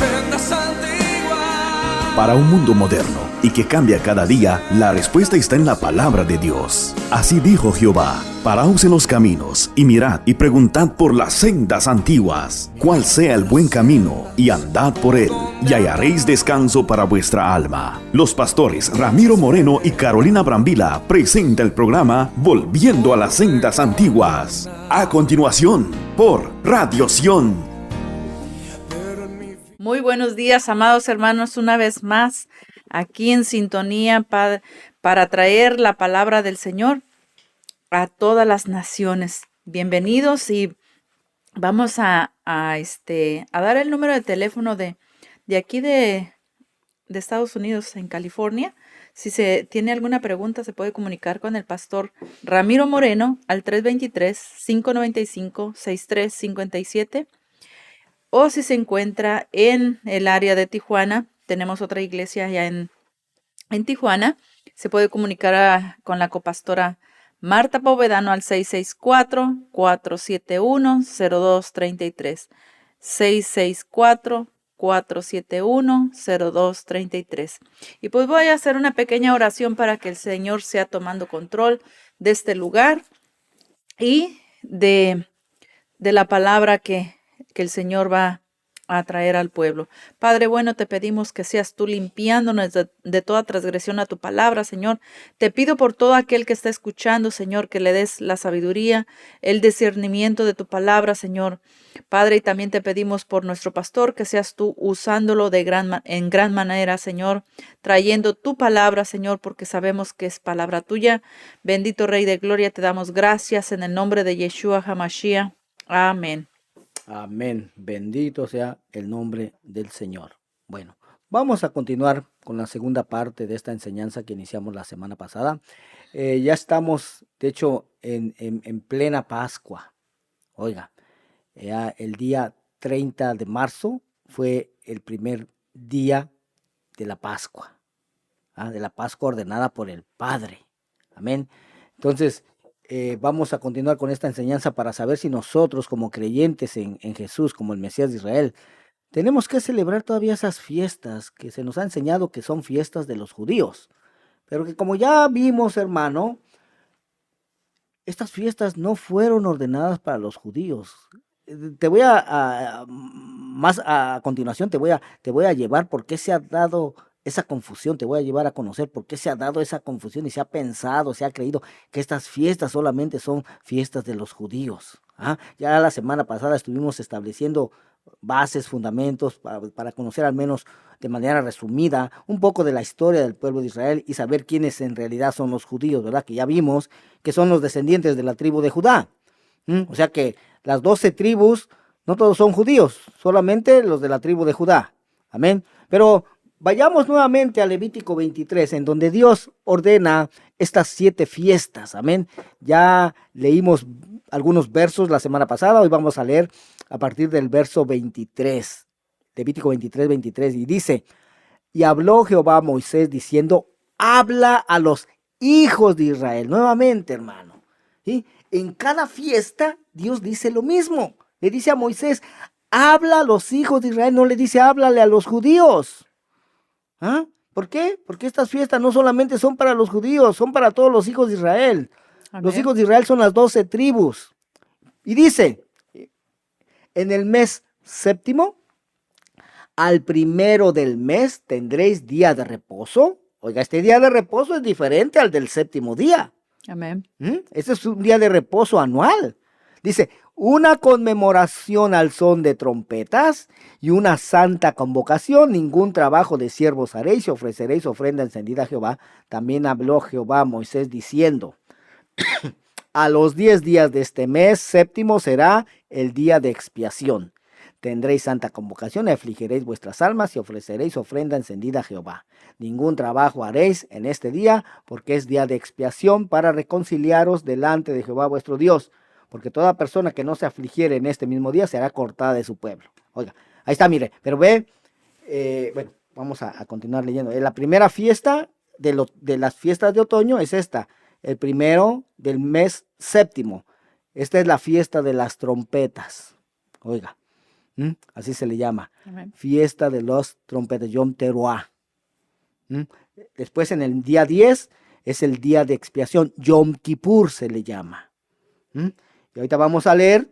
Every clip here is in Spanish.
sendas antiguas. Para un mundo moderno y que cambia cada día, la respuesta está en la palabra de Dios. Así dijo Jehová: paraos en los caminos, y mirad y preguntad por las sendas antiguas, cuál sea el buen camino, y andad por él, y hallaréis descanso para vuestra alma. Los pastores Ramiro Moreno y Carolina Brambila presenta el programa Volviendo a las sendas antiguas. A continuación, por Radio Sion. Muy buenos días, amados hermanos, una vez más aquí en sintonía para traer la palabra del Señor a todas las naciones. Bienvenidos, y vamos a dar el número de teléfono de aquí de Estados Unidos, en California. Si se tiene alguna pregunta, se puede comunicar con el pastor Ramiro Moreno al 323-595-6357. O si se encuentra en el área de Tijuana, tenemos otra iglesia allá en Tijuana, se puede comunicar con la copastora Marta Povedano al 664-471-0233. 664-471-0233. Y pues voy a hacer una pequeña oración para que el Señor sea tomando control de este lugar y de la palabra que el Señor va a traer al pueblo. Padre bueno, te pedimos que seas tú limpiándonos de toda transgresión a tu palabra, Señor. Te pido por todo aquel que está escuchando, Señor, que le des la sabiduría, el discernimiento de tu palabra, Señor. Padre, y también te pedimos por nuestro pastor, que seas tú usándolo en gran manera, Señor, trayendo tu palabra, Señor, porque sabemos que es palabra tuya. Bendito Rey de Gloria, te damos gracias en el nombre de Yeshua HaMashiach. Amén. Amén. Bendito sea el nombre del Señor. Bueno, vamos a continuar con la segunda parte de esta enseñanza que iniciamos la semana pasada. Ya estamos, de hecho, en plena Pascua. Oiga, el día 30 de marzo fue el primer día de la Pascua, de la Pascua ordenada por el Padre. Amén. Entonces, vamos a continuar con esta enseñanza para saber si nosotros, como creyentes en Jesús, como el Mesías de Israel, tenemos que celebrar todavía esas fiestas que se nos ha enseñado que son fiestas de los judíos, pero que, como ya vimos, hermano, estas fiestas no fueron ordenadas para los judíos. Te voy más a continuación te voy a llevar por qué se ha dado esa confusión, te voy a llevar a conocer por qué se ha dado esa confusión y se ha pensado, se ha creído que estas fiestas solamente son fiestas de los judíos. Ya la semana pasada estuvimos estableciendo bases, fundamentos para conocer, al menos de manera resumida, un poco de la historia del pueblo de Israel y saber quiénes en realidad son los judíos, ¿verdad? Que ya vimos que son los descendientes de la tribu de Judá. O sea que las 12 tribus, no todos son judíos, solamente los de la tribu de Judá. Amén. Pero vayamos nuevamente a Levítico 23, en donde Dios ordena estas 7 fiestas. Amén. Ya leímos algunos versos la semana pasada, hoy vamos a leer a partir del verso 23. Levítico 23, 23, y dice: y habló Jehová a Moisés diciendo: habla a los hijos de Israel. Nuevamente, hermano, ¿sí? En cada fiesta Dios dice lo mismo. Le dice a Moisés: habla a los hijos de Israel, no le dice háblale a los judíos. ¿Por qué? Porque estas fiestas no solamente son para los judíos, son para todos los hijos de Israel. Amén. Los hijos de Israel son las 12 tribus. Y dice: en el mes séptimo, al primero del mes, tendréis día de reposo. Oiga, este día de reposo es diferente al del séptimo día. Amén. Este es un día de reposo anual. Dice: una conmemoración al son de trompetas y una santa convocación. Ningún trabajo de siervos haréis y ofreceréis ofrenda encendida a Jehová. También habló Jehová a Moisés diciendo: a los 10 días de este mes séptimo será el día de expiación. Tendréis santa convocación y afligiréis vuestras almas y ofreceréis ofrenda encendida a Jehová. Ningún trabajo haréis en este día, porque es día de expiación para reconciliaros delante de Jehová vuestro Dios. Porque toda persona que no se afligiere en este mismo día será cortada de su pueblo. Oiga, ahí está, mire, pero ve, bueno, vamos a continuar leyendo. La primera fiesta de las fiestas de otoño es esta, el primero del mes séptimo. Esta es la fiesta de las trompetas. Oiga, Así se le llama. Amén. Fiesta de los trompetas, Yom Teruah. Después en el día 10 es el día de expiación, Yom Kippur se le llama. Y ahorita vamos a leer,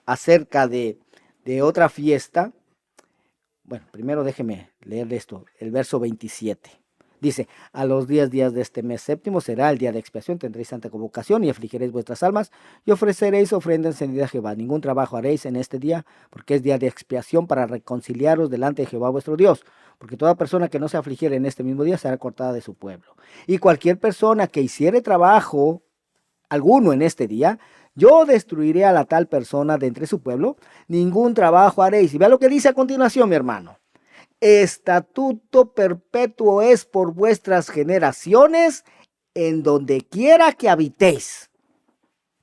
acerca de otra fiesta. Bueno, primero déjeme leer esto, el verso 27. Dice, a los 10 días de este mes séptimo será el día de expiación, tendréis santa convocación y afligiréis vuestras almas y ofreceréis ofrenda encendida a Jehová. Ningún trabajo haréis en este día, porque es día de expiación para reconciliaros delante de Jehová vuestro Dios. Porque toda persona que no se afligiere en este mismo día será cortada de su pueblo. Y cualquier persona que hiciere trabajo alguno en este día, yo destruiré a la tal persona de entre su pueblo. Ningún trabajo haréis. Y vea lo que dice a continuación, mi hermano. Estatuto perpetuo es por vuestras generaciones en donde quiera que habitéis.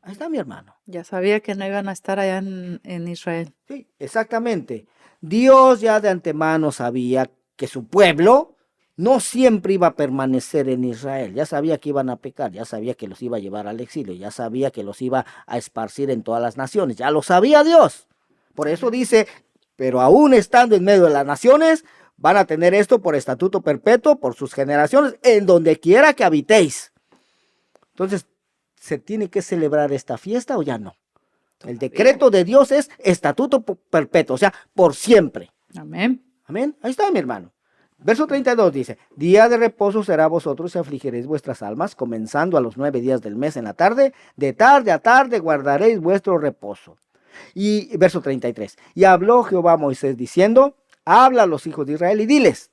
Ahí está, mi hermano. Ya sabía que no iban a estar allá en Israel. Sí, exactamente. Dios ya de antemano sabía que su pueblo no siempre iba a permanecer en Israel. Ya sabía que iban a pecar, ya sabía que los iba a llevar al exilio, ya sabía que los iba a esparcir en todas las naciones. Ya lo sabía Dios. Por eso dice, pero aún estando en medio de las naciones, van a tener esto por estatuto perpetuo, por sus generaciones, en donde quiera que habitéis. Entonces, ¿se tiene que celebrar esta fiesta o ya no? El decreto de Dios es estatuto perpetuo, o sea, por siempre. Amén. Amén. Ahí está, mi hermano. Verso 32 dice, día de reposo será vosotros y afligiréis vuestras almas, comenzando a los 9 días del mes en la tarde, de tarde a tarde guardaréis vuestro reposo. Y verso 33, y habló Jehová a Moisés diciendo, habla a los hijos de Israel y diles,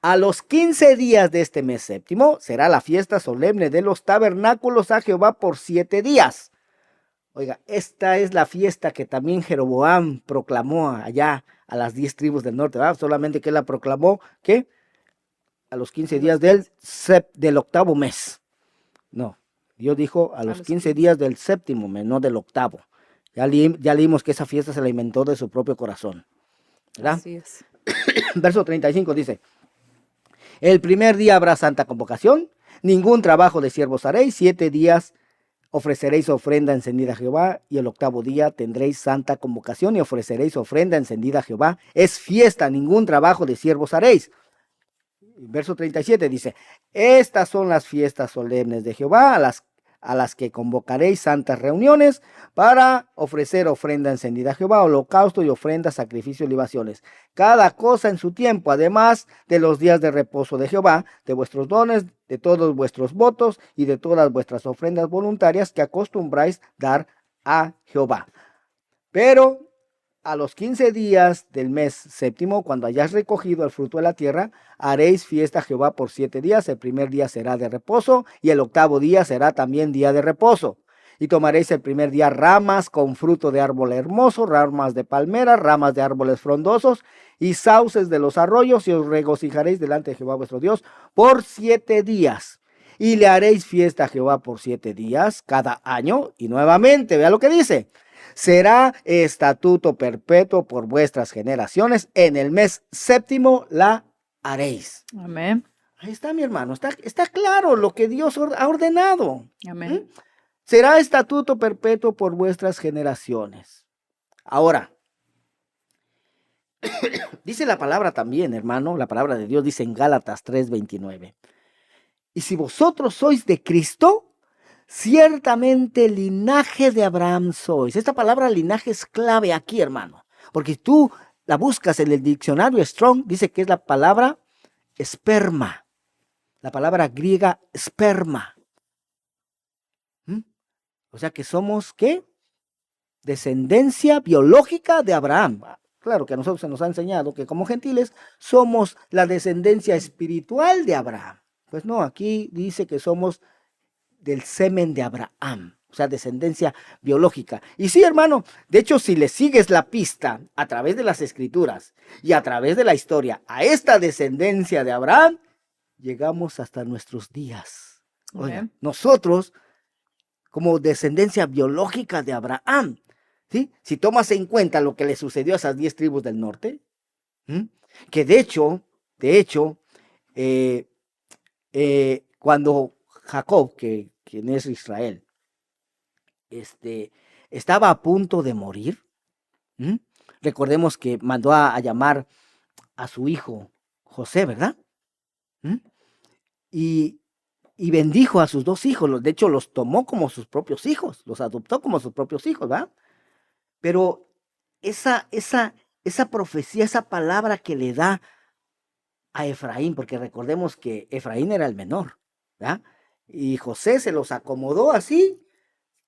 a los 15 días de este mes séptimo será la fiesta solemne de los tabernáculos a Jehová por 7 días. Oiga, esta es la fiesta que también Jeroboam proclamó allá a las 10 tribus del norte, ¿verdad? Solamente que él la proclamó, ¿qué? A los 15 días del octavo mes. No, Dios dijo a los 15 días del séptimo mes, no del octavo. Ya leímos que esa fiesta se la inventó de su propio corazón, ¿verdad? Así es. Verso 35 dice, el primer día habrá santa convocación, ningún trabajo de siervos haréis, 7 días ofreceréis ofrenda encendida a Jehová, y el octavo día tendréis santa convocación y ofreceréis ofrenda encendida a Jehová. Es fiesta, ningún trabajo de siervos haréis. Verso 37 dice, estas son las fiestas solemnes de Jehová, a las que convocaréis santas reuniones para ofrecer ofrenda encendida a Jehová, holocausto y ofrenda, sacrificio y libaciones. Cada cosa en su tiempo, además de los días de reposo de Jehová, de vuestros dones, de todos vuestros votos y de todas vuestras ofrendas voluntarias que acostumbráis dar a Jehová. Pero a los 15 días del mes séptimo, cuando hayáis recogido el fruto de la tierra, haréis fiesta a Jehová por 7 días. El primer día será de reposo y el octavo día será también día de reposo. Y tomaréis el primer día ramas con fruto de árbol hermoso, ramas de palmera, ramas de árboles frondosos y sauces de los arroyos, y os regocijaréis delante de Jehová vuestro Dios por 7 días. Y le haréis fiesta a Jehová por 7 días cada año. Y nuevamente, vea lo que dice. Será estatuto perpetuo por vuestras generaciones. En el mes séptimo la haréis. Amén. Ahí está, mi hermano. Está claro lo que Dios ha ordenado. Amén. Será estatuto perpetuo por vuestras generaciones. Ahora, dice la palabra también, hermano, la palabra de Dios dice en Gálatas 3:29. Y si vosotros sois de Cristo, ciertamente linaje de Abraham sois. Esta palabra linaje es clave aquí, hermano, porque tú la buscas en el diccionario Strong, dice que es la palabra esperma, la palabra griega esperma. O sea que somos, ¿qué? Descendencia biológica de Abraham. Claro que a nosotros se nos ha enseñado que como gentiles somos la descendencia espiritual de Abraham. Pues no, aquí dice que somos del semen de Abraham, o sea, descendencia biológica. Y sí, hermano, de hecho, si le sigues la pista a través de las escrituras y a través de la historia a esta descendencia de Abraham, llegamos hasta nuestros días. Oiga, nosotros, como descendencia biológica de Abraham, ¿sí? Si tomas en cuenta lo que le sucedió a esas 10 tribus del norte, que de hecho, cuando Jacob, quien es Israel, estaba a punto de morir. ¿Mm? Recordemos que mandó a llamar a su hijo José, ¿verdad? ¿Mm? Y, y bendijo a sus dos hijos. De hecho, los tomó como sus propios hijos, los adoptó como sus propios hijos, ¿verdad? Pero esa profecía, esa palabra que le da a Efraín, porque recordemos que Efraín era el menor, ¿verdad? Y José se los acomodó así,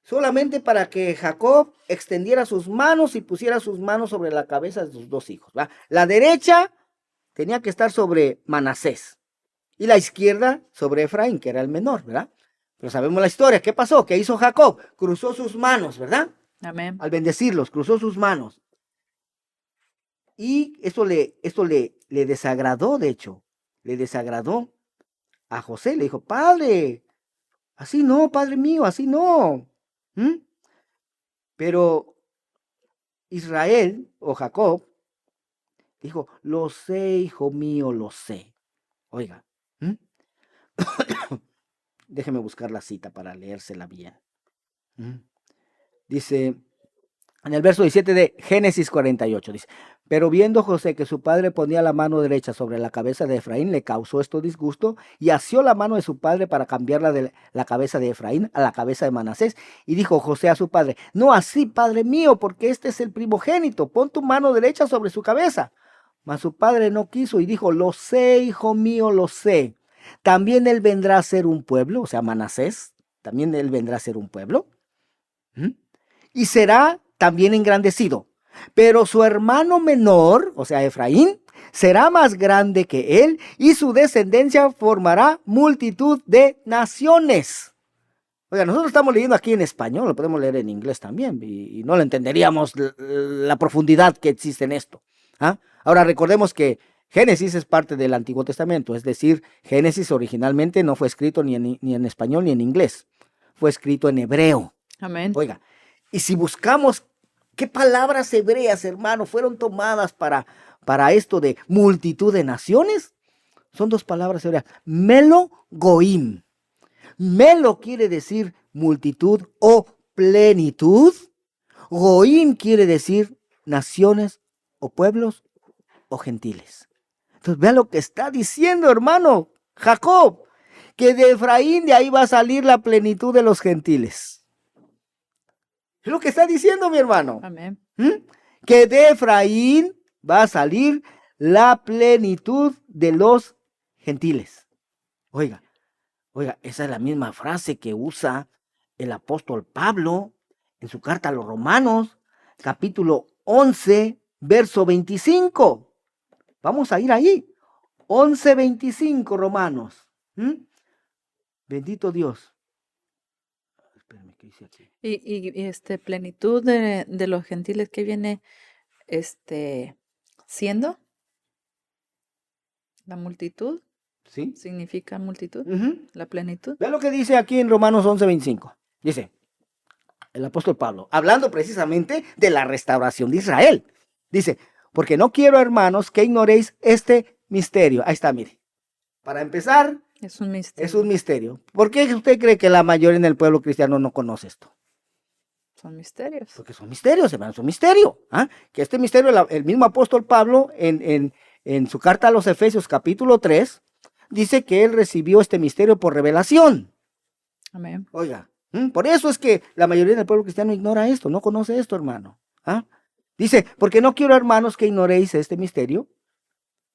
solamente para que Jacob extendiera sus manos y pusiera sus manos sobre la cabeza de sus dos hijos, ¿verdad? La derecha tenía que estar sobre Manasés y la izquierda sobre Efraín, que era el menor, ¿verdad? Pero sabemos la historia. ¿Qué pasó? ¿Qué hizo Jacob? Cruzó sus manos, ¿verdad? Amén. Al bendecirlos, cruzó sus manos. Y esto le desagradó, de hecho, le desagradó a José. Le dijo, padre, así no, padre mío, así no. ¿Mm? Pero Israel o Jacob dijo, lo sé, hijo mío, lo sé. Oiga, ¿mm? Déjeme buscar la cita para leérsela bien. ¿Mm? Dice, en el verso 17 de Génesis 48, dice, pero viendo José que su padre ponía la mano derecha sobre la cabeza de Efraín, le causó esto disgusto y asió la mano de su padre para cambiarla de la cabeza de Efraín a la cabeza de Manasés. Y dijo José a su padre, no así, padre mío, porque este es el primogénito, pon tu mano derecha sobre su cabeza. Mas su padre no quiso y dijo, lo sé, hijo mío, lo sé. También él vendrá a ser un pueblo, o sea, Manasés, también él vendrá a ser un pueblo. ¿Mm? Y será también engrandecido. Pero su hermano menor, o sea, Efraín, será más grande que él y su descendencia formará multitud de naciones. Oiga, nosotros estamos leyendo aquí en español, lo podemos leer en inglés también y no le entenderíamos la profundidad que existe en esto. ¿Ah? Ahora recordemos que Génesis es parte del Antiguo Testamento, es decir, Génesis originalmente no fue escrito ni en español ni en inglés, fue escrito en hebreo. Amén. Oiga, y si buscamos qué palabras hebreas, hermano, fueron tomadas para esto de multitud de naciones, son dos palabras hebreas. Melo goim. Melo quiere decir multitud o plenitud. Goim quiere decir naciones o pueblos o gentiles. Entonces vean lo que está diciendo, hermano Jacob, que de Efraín de ahí va a salir la plenitud de los gentiles. Es lo que está diciendo mi hermano. Amén. ¿Mm? Que de Efraín va a salir la plenitud de los gentiles. Oiga, esa es la misma frase que usa el apóstol Pablo en su carta a los Romanos, capítulo 11, verso 25. Vamos a ir ahí. 11:25 Romanos. ¿Mm? Bendito Dios. Espérame, ¿qué dice aquí? Y plenitud de los gentiles que viene siendo la multitud, ¿Sí? significa multitud, Ujú. la plenitud. Ve lo que dice aquí en Romanos 11:25. Dice el apóstol Pablo, hablando precisamente de la restauración de Israel. Dice, porque no quiero, hermanos, que ignoréis este misterio. Ahí está, mire. Para empezar, Es un es misterio. un misterio. ¿Por qué usted cree que la mayoría en el pueblo cristiano no conoce esto? Son misterios. Porque son misterios, hermanos, son misterio. ¿Ah? Que este misterio, el mismo apóstol Pablo, en su carta a los Efesios, capítulo 3, dice que él recibió este misterio por revelación. Amén. Oiga, por eso es que la mayoría del pueblo cristiano ignora esto, no conoce esto, hermano. ¿Ah? Dice, porque no quiero, hermanos, que ignoréis este misterio,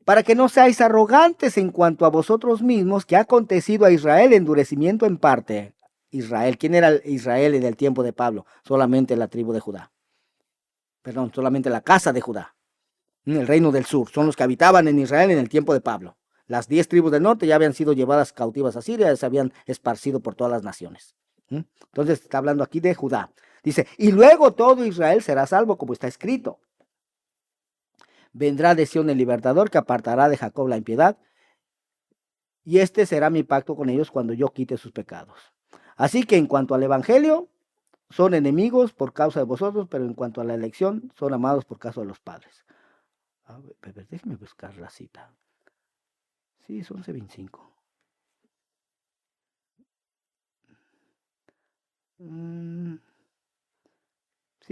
para que no seáis arrogantes en cuanto a vosotros mismos, que ha acontecido a Israel endurecimiento en parte. Israel, ¿quién era Israel en el tiempo de Pablo? Solamente la tribu de Judá. Perdón, solamente la casa de Judá. El reino del sur, son los que habitaban en Israel en el tiempo de Pablo. Las 10 tribus del norte ya habían sido llevadas cautivas a Siria, se habían esparcido por todas las naciones. Entonces está hablando aquí de Judá. Dice, y luego todo Israel será salvo, como está escrito. Vendrá de Sión el libertador que apartará de Jacob la impiedad, y este será mi pacto con ellos cuando yo quite sus pecados. Así que en cuanto al evangelio, son enemigos por causa de vosotros, pero en cuanto a la elección, son amados por causa de los padres. A ver, déjeme buscar la cita. Sí, es 11:25.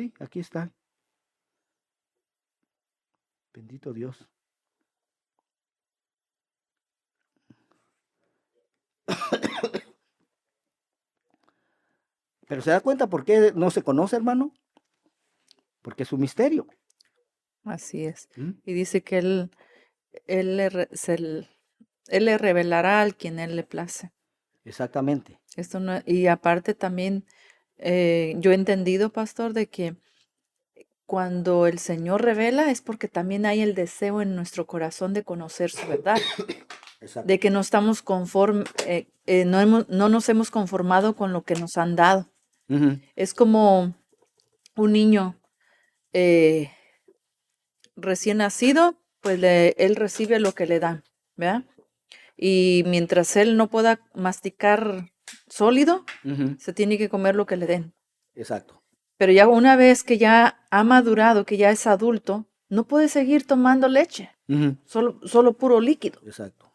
Sí, aquí está. Bendito Dios. Pero ¿se da cuenta por qué no se conoce, hermano? Porque es un misterio. Así es. ¿Mm? Y dice que él le, él le revelará al quien él le place. Exactamente. Esto no, y aparte también, yo he entendido, pastor, de que cuando el Señor revela es porque también hay el deseo en nuestro corazón de conocer su verdad, Exacto. de que no estamos no nos hemos conformado con lo que nos han dado. Ujú. Es como un niño eh, recién nacido, pues él recibe lo que le dan, ¿verdad? Y mientras él no pueda masticar sólido, Ujú. se tiene que comer lo que le den. Exacto. Pero ya una vez que ya ha madurado, que ya es adulto, no puede seguir tomando leche, Ujú. solo puro líquido. Exacto.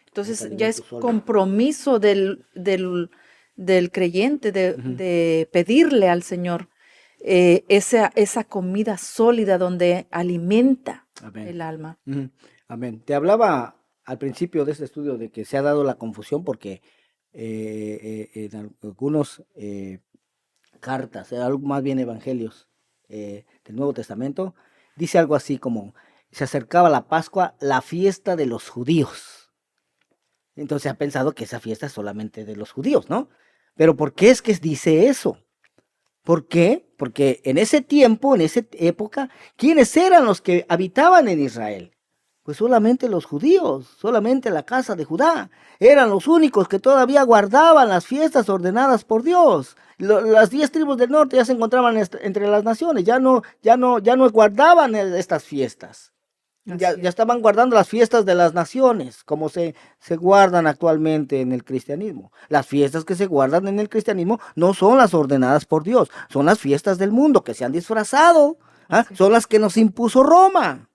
Entonces ya alimento es sólido. compromiso del creyente Ujú. de pedirle al Señor esa comida sólida donde alimenta Amén. el alma. Ujú. Amén. Te hablaba al principio de este estudio de que se ha dado la confusión porque en algunos cartas, algo más bien evangelios del Nuevo Testamento, dice algo así como, se acercaba la Pascua, la fiesta de los judíos. Entonces se ha pensado que esa fiesta es solamente de los judíos, ¿no? Pero ¿por qué es que dice eso? ¿Por qué? Porque en ese tiempo, en esa época, ¿quiénes eran los que habitaban en Israel? Pues solamente los judíos, solamente la casa de Judá. Eran los únicos que todavía guardaban las fiestas ordenadas por Dios. Las 10 tribus del norte ya se encontraban entre las naciones, ya no guardaban estas fiestas. Ya Así es. estaban guardando las fiestas de las naciones, como se guardan actualmente en el cristianismo. Las fiestas que se guardan en el cristianismo no son las ordenadas por Dios, son las fiestas del mundo que se han disfrazado, Así es. son las que nos impuso Roma.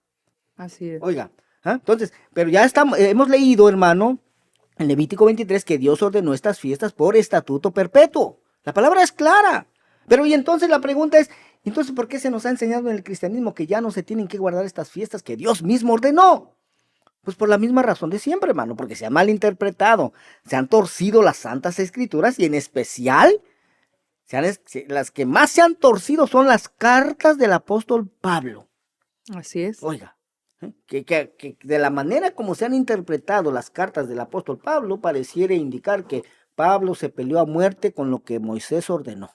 Así es. Oiga, entonces, pero ya hemos leído, hermano, en Levítico 23, que Dios ordenó estas fiestas por estatuto perpetuo. La palabra es clara. Pero y entonces la pregunta es, entonces, ¿por qué se nos ha enseñado en el cristianismo que ya no se tienen que guardar estas fiestas que Dios mismo ordenó? Pues por la misma razón de siempre, hermano, porque se ha malinterpretado, se han torcido las santas escrituras y en especial, las que más se han torcido son las cartas del apóstol Pablo. Así es. Oiga, que de la manera como se han interpretado las cartas del apóstol Pablo, pareciera indicar que Pablo se peleó a muerte con lo que Moisés ordenó.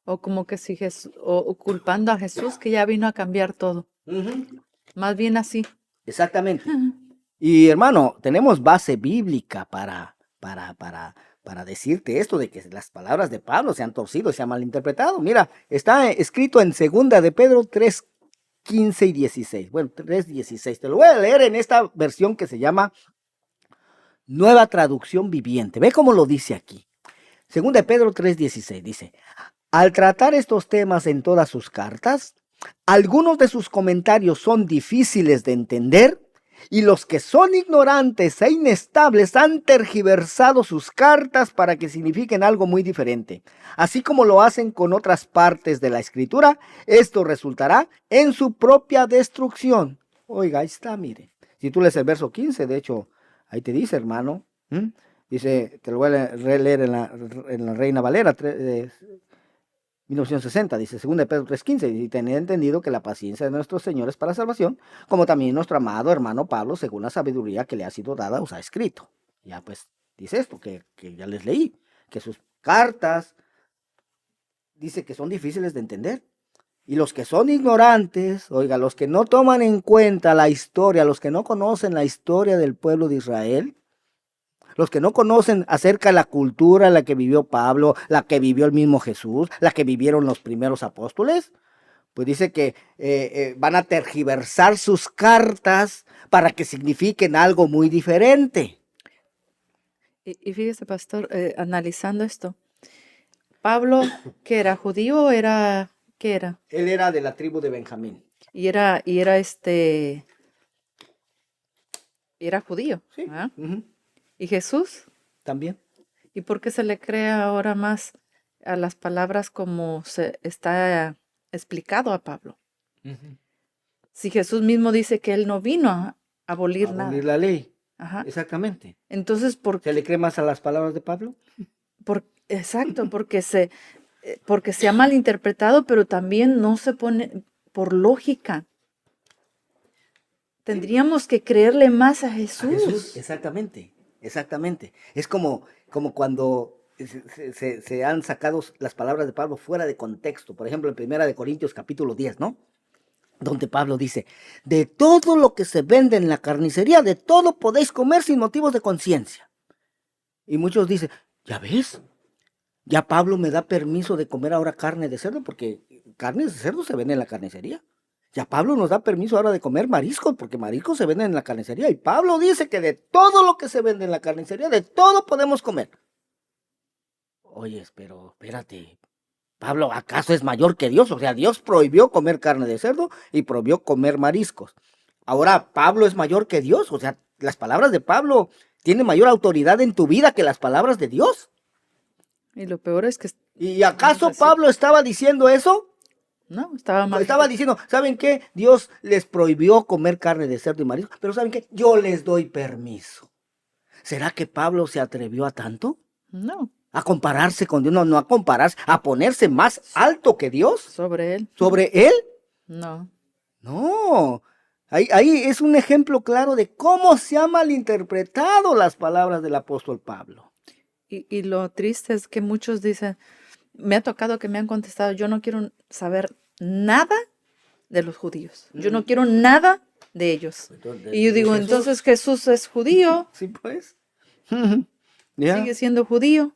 O como que si o culpando a Jesús que ya vino a cambiar todo. Más bien así. Exactamente. Y hermano, tenemos base bíblica para decirte esto de que las palabras de Pablo se han torcido, se han malinterpretado. Mira, está escrito en 2 de Pedro 3:15 y 16. Bueno, 3:16. Te lo voy a leer en esta versión que se llama Nueva Traducción Viviente. Ve cómo lo dice aquí. 2 de Pedro 3:16 dice, al tratar estos temas en todas sus cartas, algunos de sus comentarios son difíciles de entender y los que son ignorantes e inestables han tergiversado sus cartas para que signifiquen algo muy diferente. Así como lo hacen con otras partes de la escritura, esto resultará en su propia destrucción. Oiga, ahí está, mire. Si tú lees el verso 15, de hecho, ahí te dice, hermano. Dice, te lo voy a releer en la Reina Valera 1960, dice 2 de Pedro 3:15, y tener entendido que la paciencia de nuestros señores para salvación, como también nuestro amado hermano Pablo, según la sabiduría que le ha sido dada, os ha escrito. Ya pues dice esto, que ya les leí, que sus cartas dice que son difíciles de entender. Y los que son ignorantes, oiga, los que no toman en cuenta la historia, los que no conocen la historia del pueblo de Israel, los que no conocen acerca de la cultura en la que vivió Pablo, la que vivió el mismo Jesús, la que vivieron los primeros apóstoles, pues dice que van a tergiversar sus cartas para que signifiquen algo muy diferente. Y fíjese, pastor, analizando esto, Pablo, ¿qué era? ¿Judío o era? ¿Qué era? Él era de la tribu de Benjamín. Era era judío. Sí. ¿Ah? Uh-huh. ¿Y Jesús? También. ¿Y por qué se le cree ahora más a las palabras como se está explicado a Pablo. Si Jesús mismo dice que él no vino a abolir nada. Abolir la ley. Ajá. Exactamente. Entonces, ¿Se le cree más a las palabras de Pablo? exacto, porque se ha malinterpretado, pero también no se pone por lógica. Tendríamos que creerle más a Jesús. A Jesús, exactamente, exactamente. Es como cuando se han sacado las palabras de Pablo fuera de contexto. Por ejemplo, en 1 Corintios capítulo 10, ¿no? Donde Pablo dice, de todo lo que se vende en la carnicería, de todo podéis comer sin motivos de conciencia. Y muchos dicen, ¿ya ves? Ya Pablo me da permiso de comer ahora carne de cerdo, porque carne de cerdo se vende en la carnicería. Ya Pablo nos da permiso ahora de comer mariscos, porque mariscos se venden en la carnicería. Y Pablo dice que de todo lo que se vende en la carnicería, de todo podemos comer. Oye, pero espérate, Pablo, ¿acaso es mayor que Dios? O sea, Dios prohibió comer carne de cerdo y prohibió comer mariscos. Ahora, ¿Pablo es mayor que Dios? O sea, las palabras de Pablo tienen mayor autoridad en tu vida que las palabras de Dios. Y lo peor es que... ¿Y acaso Pablo estaba diciendo eso? No, estaba mal. Estaba diciendo, ¿saben qué? Dios les prohibió comer carne de cerdo y marisco, pero ¿saben qué? Yo les doy permiso. ¿Será que Pablo se atrevió a tanto? No. A compararse con Dios, no a compararse, a ponerse más alto que Dios. ¿Sobre él? ¿Sobre él? No. No. Ahí es un ejemplo claro de cómo se han malinterpretado las palabras del apóstol Pablo. Y lo triste es que muchos dicen, me ha tocado que me han contestado, yo no quiero saber nada de los judíos. Yo no quiero nada de ellos. Entonces, y yo digo, Jesús. entonces Jesús es judío. Sí, pues. Yeah. Sigue siendo judío.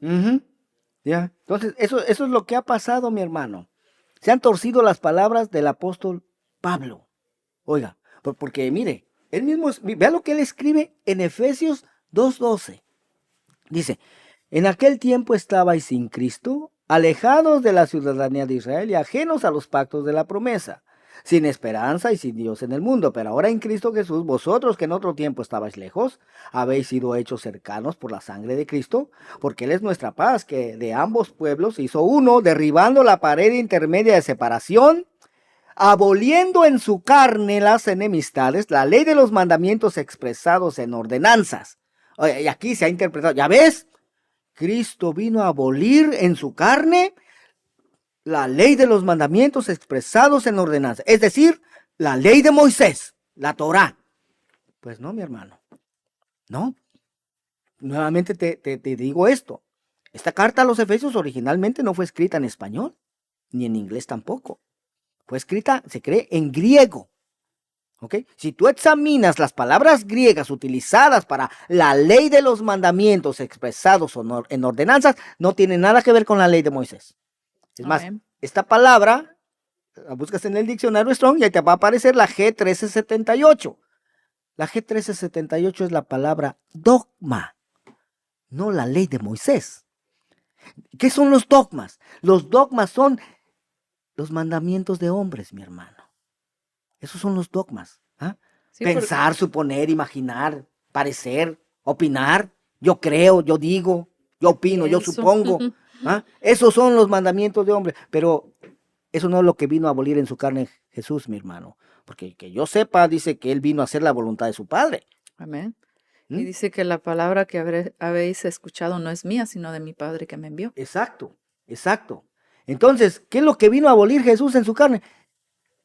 Ya. Entonces, eso es lo que ha pasado, mi hermano. Se han torcido las palabras del apóstol Pablo. Oiga, porque mire, él mismo, vea lo que él escribe en Efesios 2:12. Dice, en aquel tiempo estabais sin Cristo, alejados de la ciudadanía de Israel y ajenos a los pactos de la promesa, sin esperanza y sin Dios en el mundo. Pero ahora en Cristo Jesús, vosotros que en otro tiempo estabais lejos, habéis sido hechos cercanos por la sangre de Cristo, porque Él es nuestra paz, que de ambos pueblos hizo uno, derribando la pared intermedia de separación, aboliendo en su carne las enemistades, la ley de los mandamientos expresados en ordenanzas. Oye, y aquí se ha interpretado, ¿ya ves? Cristo vino a abolir en su carne la ley de los mandamientos expresados en ordenanza, es decir, la ley de Moisés, la Torá. Pues no, mi hermano, no. Nuevamente te digo esto, esta carta a los Efesios originalmente no fue escrita en español, ni en inglés tampoco. Fue escrita, se cree, en griego. ¿Ok? Si tú examinas las palabras griegas utilizadas para la ley de los mandamientos expresados en ordenanzas, no tiene nada que ver con la ley de Moisés. Es más, esta palabra, la buscas en el diccionario Strong y ahí te va a aparecer la G1378. La G1378 es la palabra dogma, no la ley de Moisés. ¿Qué son los dogmas? Los dogmas son los mandamientos de hombres, mi hermano. Esos son los dogmas. ¿Ah? Sí, pensar, suponer, imaginar, parecer, opinar. Yo creo, yo digo, yo opino, yo supongo. ¿Ah? Esos son los mandamientos de hombre. Pero eso no es lo que vino a abolir en su carne Jesús, mi hermano. Porque que yo sepa, dice que Él vino a hacer la voluntad de su Padre. Amén. Y dice que la palabra que habéis escuchado no es mía, sino de mi Padre que me envió. Exacto, exacto. Entonces, ¿qué es lo que vino a abolir Jesús en su carne?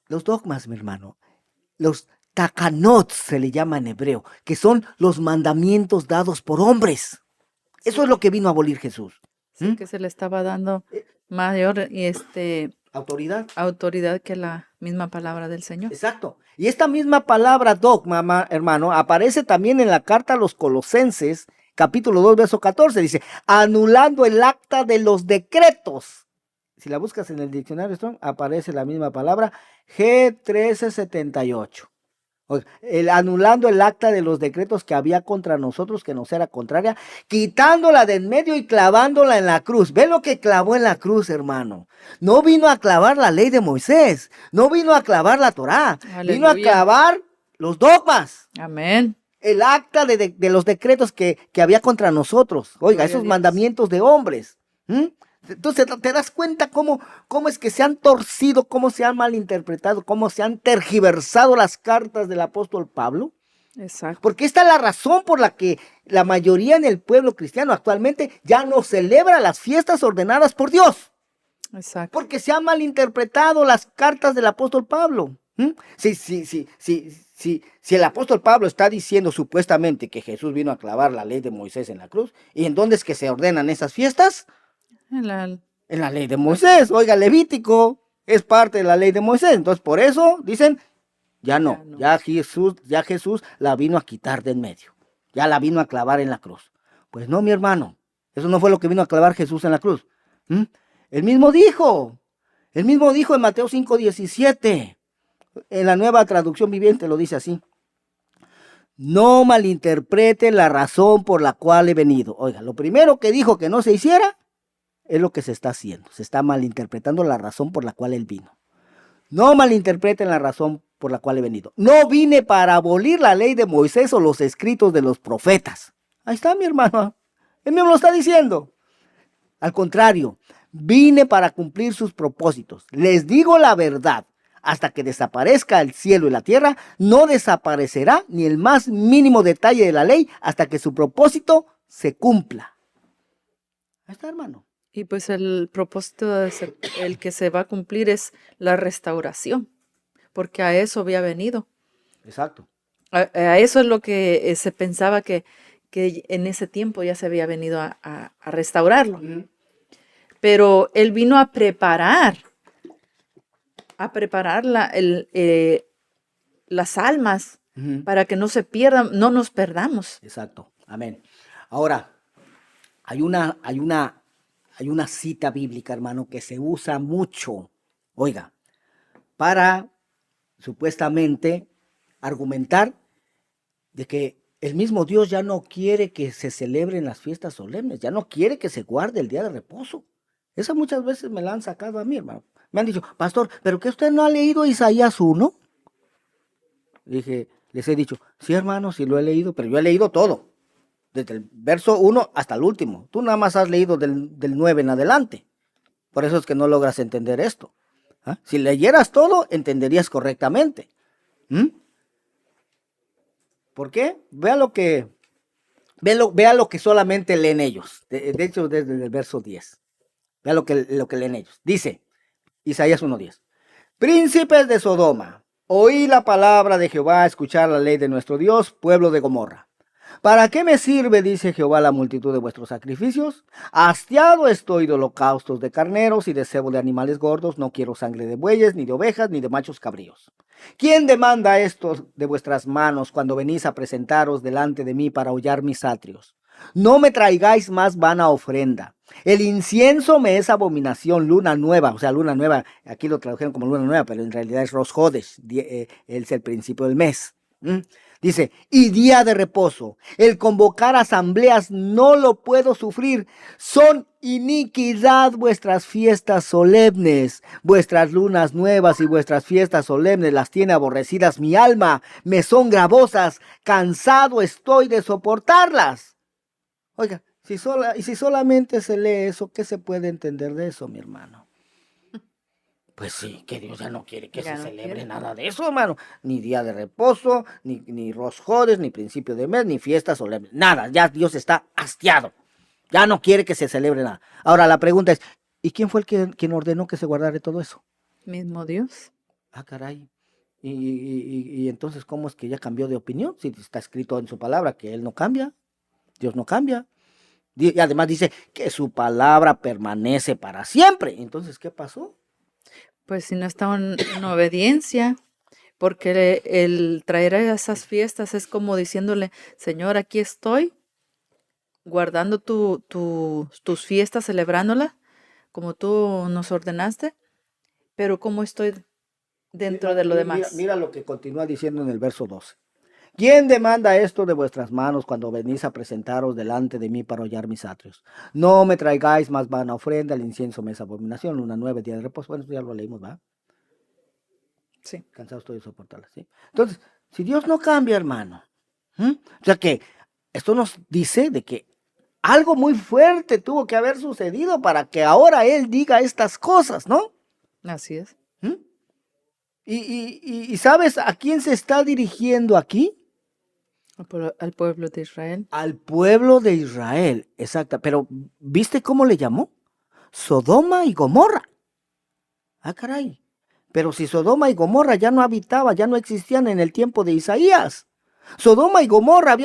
Los dogmas, mi hermano. Los takanot se le llama en hebreo, que son los mandamientos dados por hombres. Eso es lo que vino a abolir Jesús. Sí, que se le estaba dando mayor autoridad que la misma palabra del Señor. Exacto. Y esta misma palabra dogma, hermano, aparece también en la carta a los Colosenses, capítulo 2, verso 14. Dice, anulando el acta de los decretos. Si la buscas en el diccionario Strong, aparece la misma palabra, G1378. Anulando el acta de los decretos que había contra nosotros, que nos era contraria, quitándola de en medio y clavándola en la cruz. Ve lo que clavó en la cruz, hermano. No vino a clavar la ley de Moisés, no vino a clavar la Torá, vino a clavar los dogmas. Amén. El acta de los decretos que había contra nosotros. Oiga, esos mandamientos de hombres. Entonces, ¿te das cuenta cómo es que se han torcido, cómo se han malinterpretado, cómo se han tergiversado las cartas del apóstol Pablo? Exacto. Porque esta es la razón por la que la mayoría en el pueblo cristiano actualmente ya no celebra las fiestas ordenadas por Dios. Exacto. Porque se han malinterpretado las cartas del apóstol Pablo. Si el apóstol Pablo está diciendo supuestamente que Jesús vino a clavar la ley de Moisés en la cruz, ¿y en dónde es que se ordenan esas fiestas? En la- En la ley de Moisés. Oiga, Levítico es parte de la ley de Moisés. Entonces, por eso dicen, ya no. Ya Jesús la vino a quitar de en medio. Ya la vino a clavar en la cruz. Pues no, mi hermano. Eso no fue lo que vino a clavar Jesús en la cruz. Él mismo dijo en Mateo 5:17. En la Nueva Traducción Viviente lo dice así: no malinterpreten la razón por la cual he venido. Oiga, lo primero que dijo que no se hiciera es lo que se está haciendo. Se está malinterpretando la razón por la cual él vino. No malinterpreten la razón por la cual he venido. No vine para abolir la ley de Moisés o los escritos de los profetas. Ahí está, mi hermano. Él mismo lo está diciendo. Al contrario, vine para cumplir sus propósitos. Les digo la verdad. Hasta que desaparezca el cielo y la tierra, no desaparecerá ni el más mínimo detalle de la ley hasta que su propósito se cumpla. Ahí está, hermano. Y pues el propósito, el que se va a cumplir es la restauración, porque a eso había venido. Exacto. A eso es lo que se pensaba que en ese tiempo ya se había venido a restaurarlo. Pero él vino a preparar las almas para que no se pierdan, no nos perdamos. Exacto. Amén. Ahora, hay una cita bíblica, hermano, que se usa mucho, oiga, para supuestamente argumentar de que el mismo Dios ya no quiere que se celebren las fiestas solemnes, ya no quiere que se guarde el día de reposo. Esa muchas veces me la han sacado a mí, hermano. Me han dicho, pastor, ¿pero que usted no ha leído Isaías 1? Les he dicho, sí, hermano, sí lo he leído, pero yo he leído todo. Desde el verso 1 hasta el último. Tú nada más has leído del 9 en adelante. Por eso es que no logras entender esto. Si leyeras todo, entenderías correctamente. ¿Por qué? Vea lo que solamente leen ellos. De hecho, desde el verso 10. Vea lo que leen ellos. Dice, Isaías 1:10. Príncipes de Sodoma, oí la palabra de Jehová, escuchar la ley de nuestro Dios, pueblo de Gomorra. ¿Para qué me sirve, dice Jehová, la multitud de vuestros sacrificios? Hastiado estoy de holocaustos de carneros y de cebo de animales gordos. No quiero sangre de bueyes, ni de ovejas, ni de machos cabríos. ¿Quién demanda esto de vuestras manos cuando venís a presentaros delante de mí para hollar mis atrios? No me traigáis más vana ofrenda. El incienso me es abominación, luna nueva. O sea, luna nueva, aquí lo tradujeron como luna nueva, pero en realidad es Rosh Hodesh, es el principio del mes. Dice, y día de reposo, el convocar asambleas no lo puedo sufrir. Son iniquidad vuestras fiestas solemnes, vuestras lunas nuevas y vuestras fiestas solemnes las tiene aborrecidas mi alma, me son gravosas, cansado estoy de soportarlas. Oiga, si solamente se lee eso, ¿qué se puede entender de eso, mi hermano? Pues sí, que Dios ya no quiere que se celebre nada de eso, hermano. Ni día de reposo, ni Rosh Hodesh, ni principio de mes, ni fiestas solemnes. Nada, ya Dios está hastiado. Ya no quiere que se celebre nada. Ahora la pregunta es, ¿y quién fue quien ordenó que se guardara todo eso? Mismo Dios. Ah, caray. Y entonces, ¿cómo es que ya cambió de opinión? Si está escrito en su palabra que Él no cambia, Dios no cambia. Y además dice que su palabra permanece para siempre. Entonces, ¿qué pasó? Pues si no está en obediencia, porque el traer a esas fiestas es como diciéndole, Señor, aquí estoy, guardando tus fiestas, celebrándolas, como tú nos ordenaste, pero ¿cómo estoy dentro de lo demás? Mira lo que continúa diciendo en el verso 12. ¿Quién demanda esto de vuestras manos cuando venís a presentaros delante de mí para hollar mis atrios? No me traigáis más vana ofrenda, el incienso me es abominación, luna nueva, día de reposo. Bueno, ya lo leímos, ¿va? Sí. Cansado estoy de soportarla, ¿sí? Entonces, si Dios no cambia, hermano, o sea que esto nos dice de que algo muy fuerte tuvo que haber sucedido para que ahora él diga estas cosas, ¿no? Así es. ¿Mm? Y ¿sabes a quién se está dirigiendo aquí? Al pueblo de Israel. Al pueblo de Israel, exacto. Pero ¿viste cómo le llamó? Sodoma y Gomorra. Ah, caray. Pero si Sodoma y Gomorra ya no habitaban, ya no existían en el tiempo de Isaías. Sodoma y Gomorra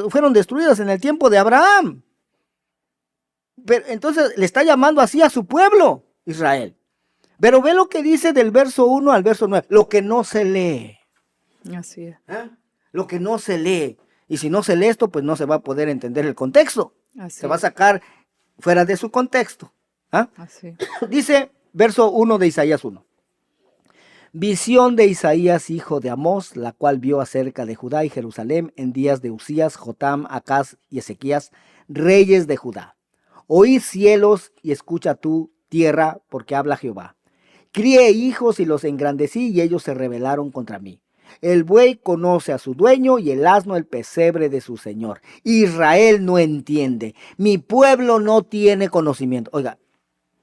fueron destruidas en el tiempo de Abraham. Pero entonces le está llamando así a su pueblo, Israel. Pero ve lo que dice del verso 1 al verso 9, lo que no se lee. Así es. Lo que no se lee. Y si no se lee esto, pues no se va a poder entender el contexto. Así Se va a es. sacar fuera de su contexto. Así. Dice verso 1 de Isaías 1. Visión de Isaías, hijo de Amós, la cual vio acerca de Judá y Jerusalén en días de Usías, Jotam, Acaz y Ezequías, reyes de Judá. Oí cielos y escucha tú, tierra, porque habla Jehová. Crié hijos y los engrandecí y ellos se rebelaron contra mí. El buey conoce a su dueño y el asno el pesebre de su señor. Israel no entiende. Mi pueblo no tiene conocimiento. Oiga,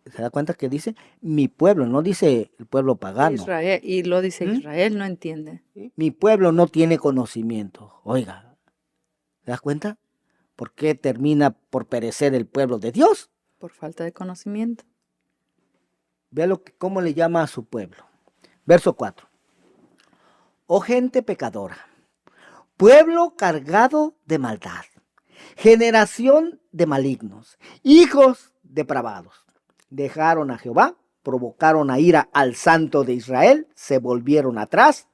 ¿se da cuenta que dice mi pueblo? No dice el pueblo pagano. Israel, y lo dice Israel, no entiende. Mi pueblo no tiene conocimiento. Oiga, ¿se da cuenta? ¿Por qué termina por perecer el pueblo de Dios? Por falta de conocimiento. Vea cómo le llama a su pueblo. Verso 4. Oh gente pecadora, pueblo cargado de maldad, generación de malignos, hijos depravados. Dejaron a Jehová, provocaron a ira al Santo de Israel, se volvieron atrás.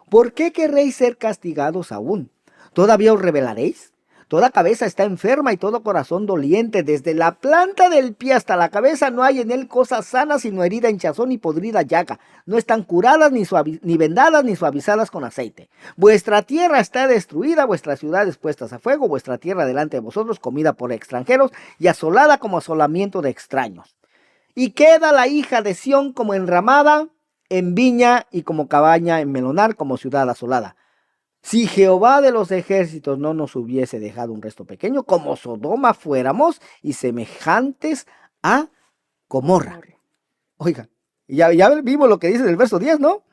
¿Por qué querréis ser castigados aún? ¿Todavía os rebelaréis? Toda cabeza está enferma y todo corazón doliente. Desde la planta del pie hasta la cabeza no hay en él cosa sana, sino herida, hinchazón y podrida llaga. No están curadas, ni vendadas, ni suavizadas con aceite. Vuestra tierra está destruida, vuestras ciudades puestas a fuego, vuestra tierra delante de vosotros comida por extranjeros y asolada como asolamiento de extraños. Y queda la hija de Sión como enramada en viña y como cabaña en melonar, como ciudad asolada. Si Jehová de los ejércitos no nos hubiese dejado un resto pequeño, como Sodoma fuéramos y semejantes a Gomorra. Oiga, ya vimos lo que dice el verso 10, ¿no?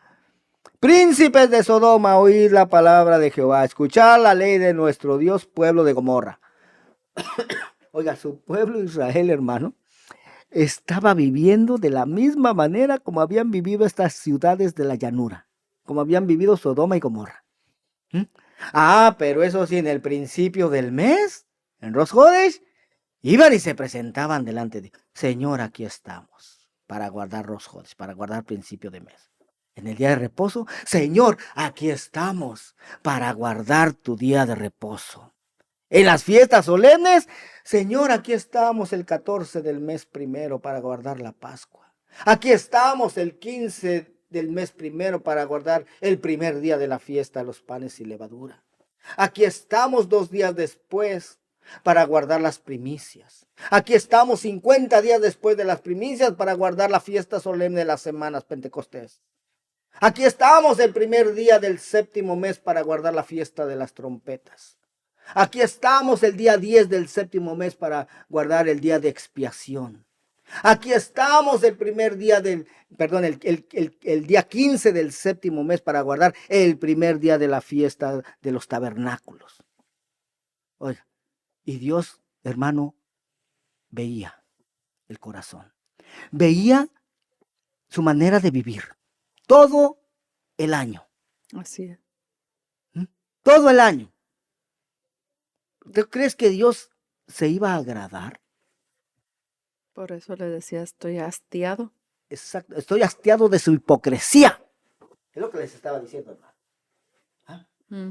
Príncipes de Sodoma, oíd la palabra de Jehová, escuchad la ley de nuestro Dios, pueblo de Gomorra. Oiga, su pueblo Israel, hermano, estaba viviendo de la misma manera como habían vivido estas ciudades de la llanura, como habían vivido Sodoma y Gomorra. Pero eso sí, en el principio del mes, en Rosh Hodesh, iban y se presentaban delante de Señor, aquí estamos, para guardar Rosh Hodesh, para guardar principio de mes. En el día de reposo, Señor, aquí estamos, para guardar tu día de reposo. En las fiestas solemnes, Señor, aquí estamos el 14 del mes primero para guardar la Pascua. Aquí estamos el 15 del mes primero para guardar el primer día de la fiesta, los panes y levadura. Aquí estamos 2 días después para guardar las primicias. Aquí estamos 50 días después de las primicias para guardar la fiesta solemne de las semanas Pentecostés. Aquí estamos el primer día del 7º mes para guardar la fiesta de las trompetas. Aquí estamos el día 10 del 7º mes para guardar el día de expiación. Aquí estamos el día 15 del 7º mes para guardar el primer día de la fiesta de los tabernáculos. Oiga, y Dios, hermano, veía el corazón. Veía su manera de vivir todo el año. Así es. Todo el año. ¿Tú crees que Dios se iba a agradar? Por eso le decía, estoy hastiado. Exacto, estoy hastiado de su hipocresía. Es lo que les estaba diciendo, hermano.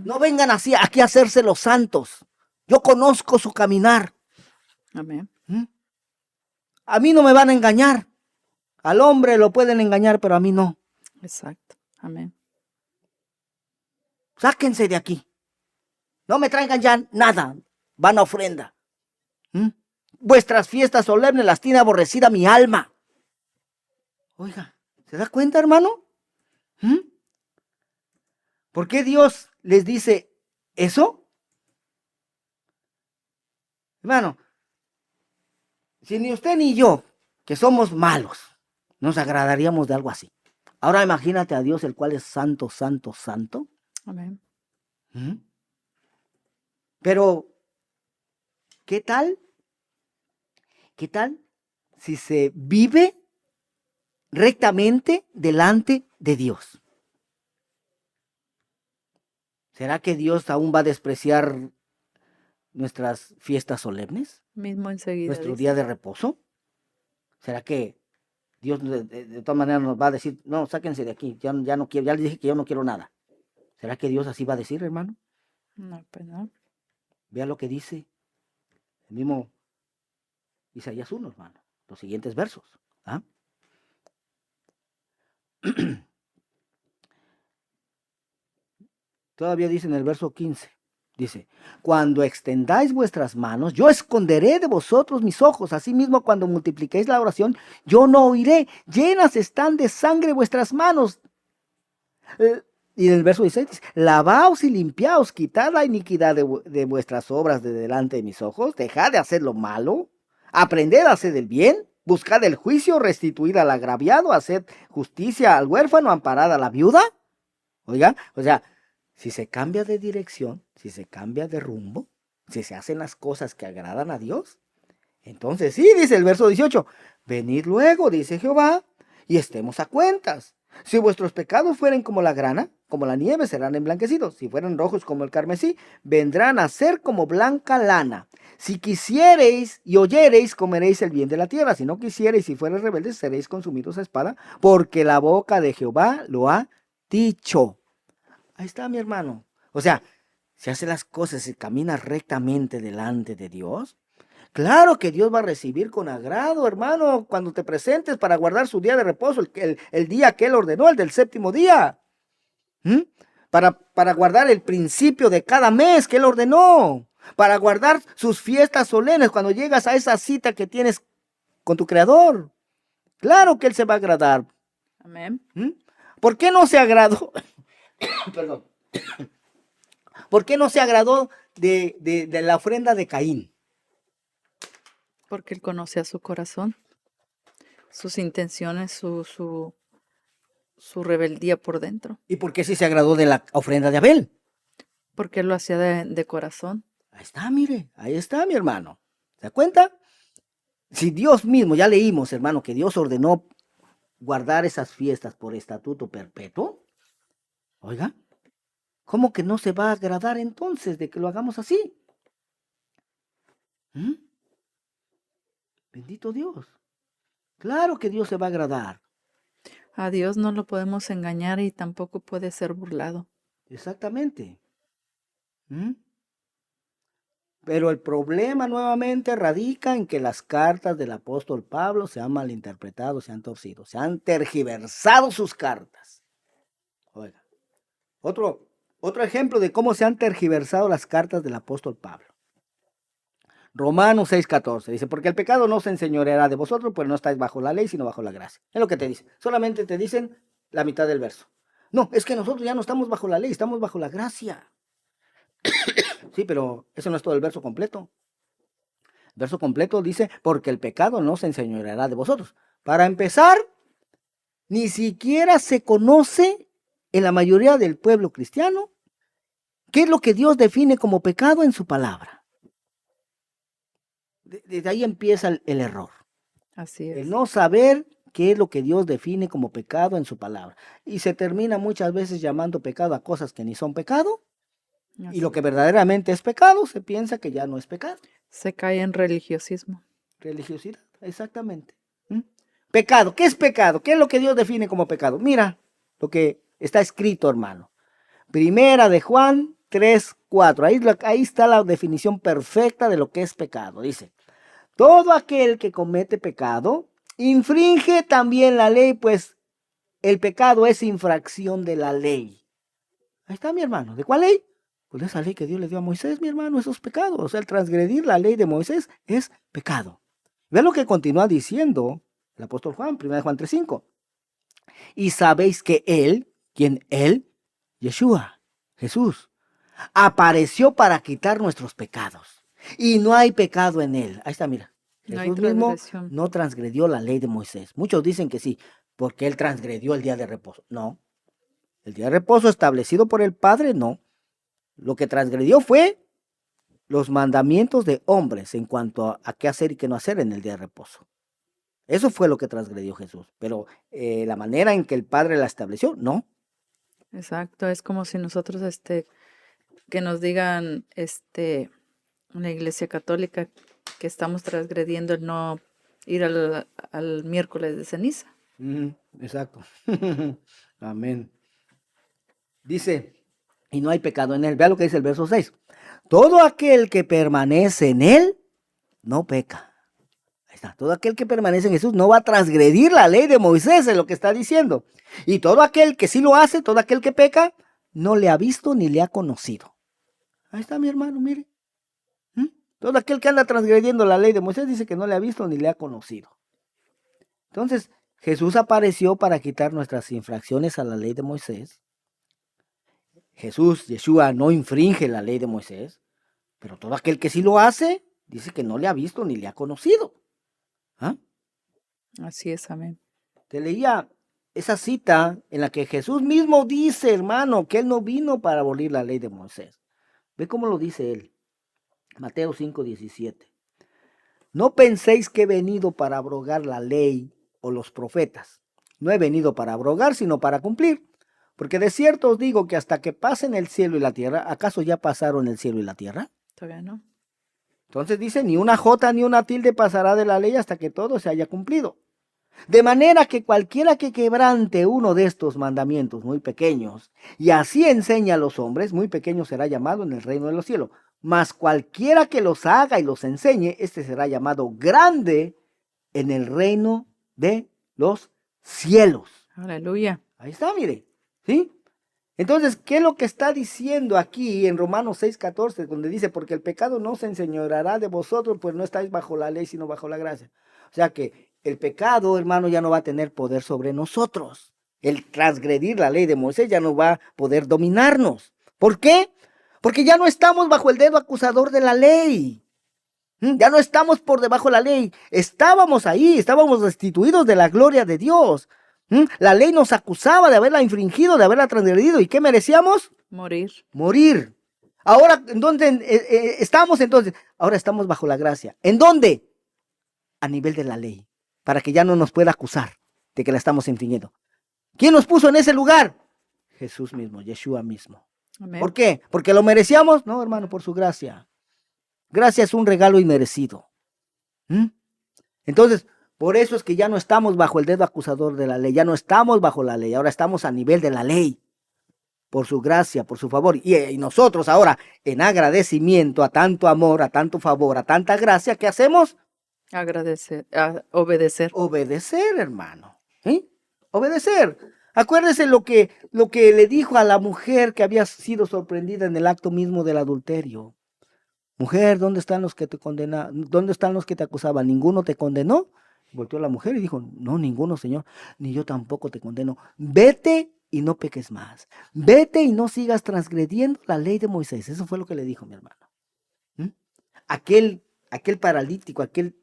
No vengan así aquí a hacerse los santos. Yo conozco su caminar. Amén. A mí no me van a engañar. Al hombre lo pueden engañar, pero a mí no. Exacto. Amén. Sáquense de aquí. No me traigan ya nada. Van a ofrenda. Vuestras fiestas solemnes las tiene aborrecida mi alma. Oiga, ¿se da cuenta, hermano? ¿Por qué Dios les dice eso? Hermano, Si ni usted ni yo, que somos malos, nos agradaríamos de algo así. Ahora imagínate a Dios, el cual es santo, santo, santo. Amén. ¿Mm? Pero, ¿qué tal? ¿Qué tal si se vive rectamente delante de Dios? ¿Será que Dios aún va a despreciar nuestras fiestas solemnes? Mismo enseguida ¿Nuestro dice. día de reposo? ¿Será que Dios de todas maneras nos va a decir, no, sáquense de aquí, ya no quiero, ya les dije que yo no quiero nada? ¿Será que Dios así va a decir, hermano? No, pues no. Vea lo que dice el mismo Isaías 1, hermano. Los siguientes versos. ¿Ah? Todavía dice en el verso 15. Dice, cuando extendáis vuestras manos, yo esconderé de vosotros mis ojos. Asimismo, cuando multipliquéis la oración, yo no oiré. Llenas están de sangre vuestras manos. Y en el verso 16 dice, lavaos y limpiaos, quitad la iniquidad de vuestras obras de delante de mis ojos, dejad de hacer lo malo, aprended a hacer el bien, buscad el juicio, restituid al agraviado, haced justicia al huérfano, amparad a la viuda. Oiga, o sea, si se cambia de dirección, si se cambia de rumbo, si se hacen las cosas que agradan a Dios, entonces sí, dice el verso 18, venid luego, dice Jehová, y estemos a cuentas. Si vuestros pecados fueren como la grana, como la nieve, serán emblanquecidos. Si fueren rojos como el carmesí, vendrán a ser como blanca lana. Si quisiereis y oyereis, comeréis el bien de la tierra. Si no quisiereis y fuereis rebeldes, seréis consumidos a espada, porque la boca de Jehová lo ha dicho. Ahí está, mi hermano. O sea, si hace las cosas y camina rectamente delante de Dios, claro que Dios va a recibir con agrado, hermano, cuando te presentes para guardar su día de reposo, el día que Él ordenó, el del séptimo día. ¿Mm? Para guardar el principio de cada mes que Él ordenó. Para guardar sus fiestas solemnes cuando llegas a esa cita que tienes con tu Creador. Claro que Él se va a agradar. Amén. ¿Mm? ¿Por qué no se agradó? Perdón. ¿Por qué no se agradó de la ofrenda de Caín? Porque Él conoce a su corazón, sus intenciones, su rebeldía por dentro. ¿Y por qué sí se agradó de la ofrenda de Abel? Porque Él lo hacía de corazón. Ahí está, mire, ahí está, mi hermano. ¿Se da cuenta? Si Dios mismo, ya leímos, hermano, que Dios ordenó guardar esas fiestas por estatuto perpetuo. Oiga, ¿cómo que no se va a agradar entonces de que lo hagamos así? ¿Mm? Bendito Dios. Claro que Dios se va a agradar. A Dios no lo podemos engañar y tampoco puede ser burlado. Exactamente. ¿Mm? Pero el problema nuevamente radica en que las cartas del apóstol Pablo se han malinterpretado, se han torcido, se han tergiversado sus cartas. Oiga, otro ejemplo de cómo se han tergiversado las cartas del apóstol Pablo. Romanos 6:14 dice, porque el pecado no se enseñoreará de vosotros, pues no estáis bajo la ley, sino bajo la gracia. Es lo que te dice. Solamente te dicen la mitad del verso. No, es que nosotros ya no estamos bajo la ley, estamos bajo la gracia. Sí, pero eso no es todo el verso completo. El verso completo dice, porque el pecado no se enseñoreará de vosotros. Para empezar, ni siquiera se conoce en la mayoría del pueblo cristiano qué es lo que Dios define como pecado en su palabra. Desde ahí empieza el error. Así es. El no saber qué es lo que Dios define como pecado en su palabra. Y se termina muchas veces llamando pecado a cosas que ni son pecado. Y lo que verdaderamente es pecado, se piensa que ya no es pecado. Se cae en religiosismo. Religiosidad, exactamente. ¿Mm? Pecado, ¿qué es pecado? ¿Qué es lo que Dios define como pecado? Mira lo que está escrito, hermano. Primera de Juan 3:4. Ahí está la definición perfecta de lo que es pecado. Dice, todo aquel que comete pecado infringe también la ley, pues el pecado es infracción de la ley. Ahí está, mi hermano. ¿De cuál ley? Pues esa ley que Dios le dio a Moisés, mi hermano, eso es pecado. O sea, el transgredir la ley de Moisés es pecado. Ve lo que continúa diciendo el apóstol Juan, 1 Juan 3:5. Y sabéis que Él, ¿quién Él? Yeshua, Jesús, apareció para quitar nuestros pecados. Y no hay pecado en Él. Ahí está, mira. No hay Jesús mismo transgresión. no transgredió la ley de Moisés. Muchos dicen que sí, porque él transgredió el día de reposo. No, el día de reposo establecido por el Padre, no. Lo que transgredió fue los mandamientos de hombres en cuanto a qué hacer y qué no hacer en el día de reposo. Eso fue lo que transgredió Jesús. Pero la manera en que el Padre la estableció, no. Exacto, es como si nosotros, que nos digan, en la Iglesia Católica que estamos transgrediendo el no ir al miércoles de ceniza. Exacto. Amén. Dice, y no hay pecado en él. Vea lo que dice el verso 6. Todo aquel que permanece en él, no peca. Ahí está. Todo aquel que permanece en Jesús no va a transgredir la ley de Moisés, es lo que está diciendo. Y todo aquel que sí lo hace, todo aquel que peca, no le ha visto ni le ha conocido. Ahí está mi hermano, mire. Todo aquel que anda transgrediendo la ley de Moisés dice que no le ha visto ni le ha conocido. Entonces, Jesús apareció para quitar nuestras infracciones a la ley de Moisés. Jesús, Yeshua, no infringe la ley de Moisés, pero todo aquel que sí lo hace, dice que no le ha visto ni le ha conocido. ¿Ah? Así es, amén. Te leía esa cita en la que Jesús mismo dice, hermano, que él no vino para abolir la ley de Moisés. Ve cómo lo dice él. Mateo 5:17. No penséis que he venido para abrogar la ley o los profetas. No he venido para abrogar, sino para cumplir. Porque de cierto os digo que hasta que pasen el cielo y la tierra, ¿acaso ya pasaron el cielo y la tierra? Todavía no. Entonces dice, ni una jota ni una tilde pasará de la ley hasta que todo se haya cumplido. De manera que cualquiera que quebrante uno de estos mandamientos muy pequeños, y así enseña a los hombres, muy pequeño será llamado en el reino de los cielos. Mas cualquiera que los haga y los enseñe, este será llamado grande en el reino de los cielos. Aleluya. Ahí está, mire. ¿Sí? Entonces, ¿qué es lo que está diciendo aquí en Romanos 6:14, donde dice, porque el pecado no se enseñoreará de vosotros, pues no estáis bajo la ley, sino bajo la gracia? O sea que el pecado, hermano, ya no va a tener poder sobre nosotros. El transgredir la ley de Moisés ya no va a poder dominarnos. ¿Por qué? Porque ya no estamos bajo el dedo acusador de la ley. Ya no estamos por debajo de la ley. Estábamos ahí, estábamos destituidos de la gloria de Dios. La ley nos acusaba de haberla infringido, de haberla transgredido. ¿Y qué merecíamos? Morir. Morir. Ahora, ¿en dónde estamos entonces? Ahora estamos bajo la gracia. ¿En dónde? A nivel de la ley, para que ya no nos pueda acusar de que la estamos infringiendo. ¿Quién nos puso en ese lugar? Jesús mismo, Yeshua mismo. Amén. ¿Por qué? ¿Porque lo merecíamos? No, hermano, por su gracia. Gracia es un regalo inmerecido. Entonces, por eso es que ya no estamos bajo el dedo acusador de la ley, ya no estamos bajo la ley, ahora estamos a nivel de la ley, por su gracia, por su favor. Y nosotros ahora, en agradecimiento a tanto amor, a tanto favor, a tanta gracia, ¿qué hacemos? Agradecer, obedecer. Obedecer, hermano. Obedecer. Acuérdese lo que le dijo a la mujer que había sido sorprendida en el acto mismo del adulterio. Mujer, ¿dónde están los que te condenaban? ¿Dónde están los que te acusaban? ¿Ninguno te condenó? Volteó la mujer y dijo, no, ninguno, Señor, ni yo tampoco te condeno. Vete y no peques más. Vete y no sigas transgrediendo la ley de Moisés. Eso fue lo que le dijo mi hermano. Aquel paralítico, aquel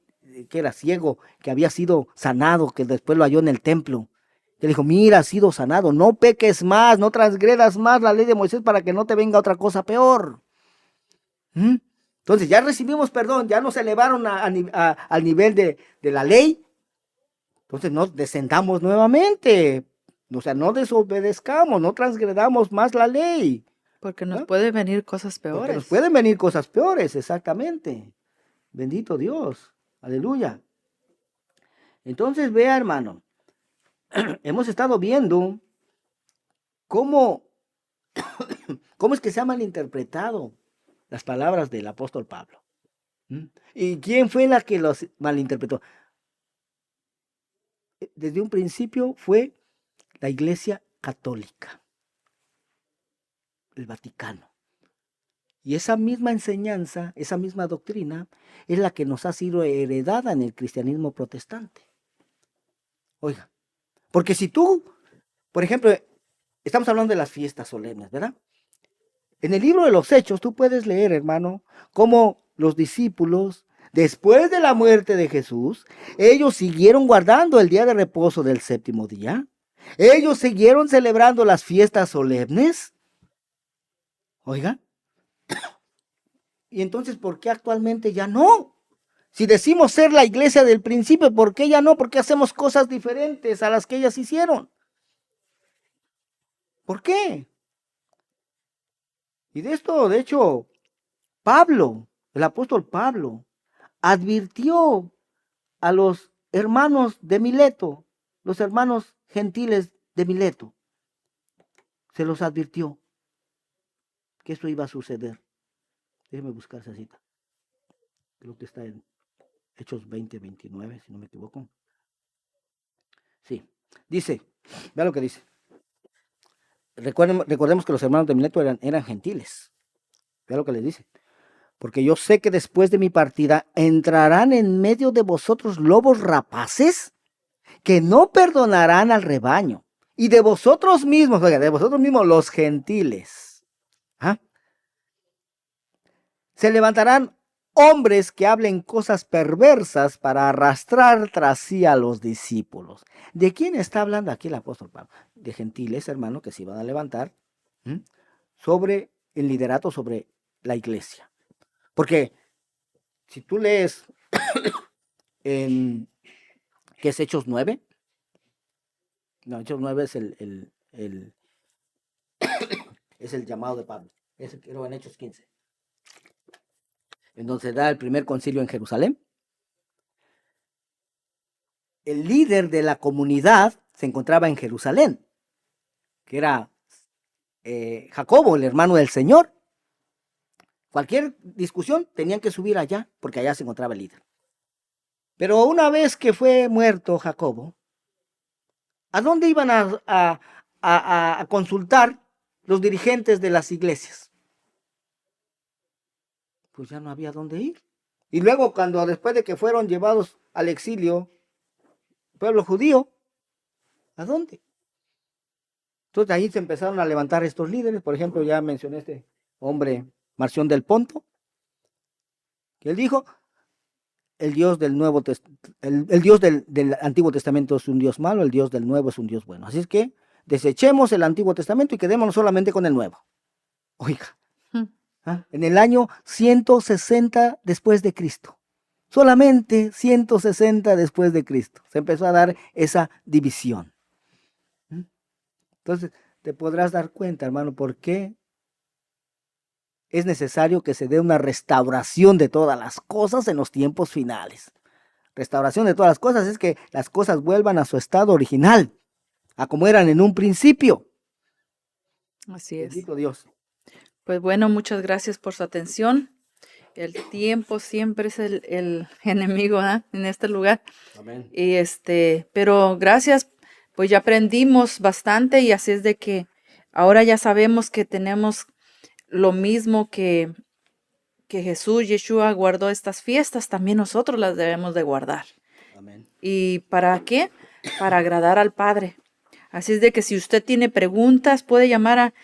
que era ciego, que había sido sanado, que después lo halló en el templo, que le dijo, mira, has sido sanado, no peques más, no transgredas más la ley de Moisés para que no te venga otra cosa peor. Entonces ya recibimos perdón, ya nos elevaron al nivel de la ley. Entonces no descendamos nuevamente. O sea, no desobedezcamos, no transgredamos más la ley. Porque nos pueden venir cosas peores. Porque nos pueden venir cosas peores, exactamente. Bendito Dios. Aleluya. Entonces vea, hermano, hemos estado viendo cómo es que se ha malinterpretado las palabras del apóstol Pablo. ¿Y quién fue la que los malinterpretó? Desde un principio fue la Iglesia Católica, el Vaticano. Y esa misma enseñanza, esa misma doctrina, es la que nos ha sido heredada en el cristianismo protestante. Oiga, porque si tú, por ejemplo, estamos hablando de las fiestas solemnes, ¿verdad? En el libro de los Hechos tú puedes leer, hermano, cómo los discípulos después de la muerte de Jesús, ellos siguieron guardando el día de reposo del séptimo día. Ellos siguieron celebrando las fiestas solemnes. Oiga. Y entonces, ¿por qué actualmente ya no? Si decimos ser la iglesia del principio, ¿por qué ya no? ¿Por qué hacemos cosas diferentes a las que ellas hicieron? ¿Por qué? Y de esto, de hecho, Pablo, el apóstol Pablo, advirtió a los hermanos de Mileto, los hermanos gentiles de Mileto. Se los advirtió que esto iba a suceder. Déjeme buscar esa cita. Creo que está en Hechos 20:29, si no me equivoco. Sí, dice, vea lo que dice. Recordemos que los hermanos de Mileto eran gentiles. Vea lo que les dice. Porque yo sé que después de mi partida entrarán en medio de vosotros lobos rapaces que no perdonarán al rebaño. Y de vosotros mismos, oiga, de vosotros mismos los gentiles. ¿Ah? Se levantarán hombres que hablen cosas perversas para arrastrar tras sí a los discípulos. ¿De quién está hablando aquí el apóstol Pablo? De gentiles, hermano, que se iban a levantar sobre el liderato, sobre la iglesia. Porque si tú lees en ¿qué es Hechos 9? No, Hechos 9 es es el llamado de Pablo. Es creo en Hechos 15. En donde se da el primer concilio en Jerusalén. El líder de la comunidad se encontraba en Jerusalén, que era Jacobo, el hermano del Señor. Cualquier discusión tenían que subir allá, porque allá se encontraba el líder. Pero una vez que fue muerto Jacobo, ¿a dónde iban a consultar los dirigentes de las iglesias? Pues ya no había dónde ir. Y luego, después de que fueron llevados al exilio, pueblo judío, ¿a dónde? Entonces ahí se empezaron a levantar estos líderes. Por ejemplo, ya mencioné este hombre, Marción del Ponto, que él dijo, el Dios del el Dios del Antiguo Testamento es un Dios malo, el Dios del Nuevo es un Dios bueno. Así es que desechemos el Antiguo Testamento y quedémonos solamente con el Nuevo. Oiga, en el año 160 después de Cristo, solamente 160 después de Cristo, se empezó a dar esa división. Entonces, te podrás dar cuenta, hermano, por qué es necesario que se dé una restauración de todas las cosas en los tiempos finales. Restauración de todas las cosas es que las cosas vuelvan a su estado original, a como eran en un principio. Así es. Bendito Dios. Pues bueno, muchas gracias por su atención. El tiempo siempre es el enemigo, ¿eh? En este lugar. Amén. Y pero gracias, pues ya aprendimos bastante y así es de que ahora ya sabemos que tenemos lo mismo que Jesús, Yeshua guardó estas fiestas, también nosotros las debemos de guardar. Amén. ¿Y para qué? Para agradar al Padre. Así es de que si usted tiene preguntas, puede llamar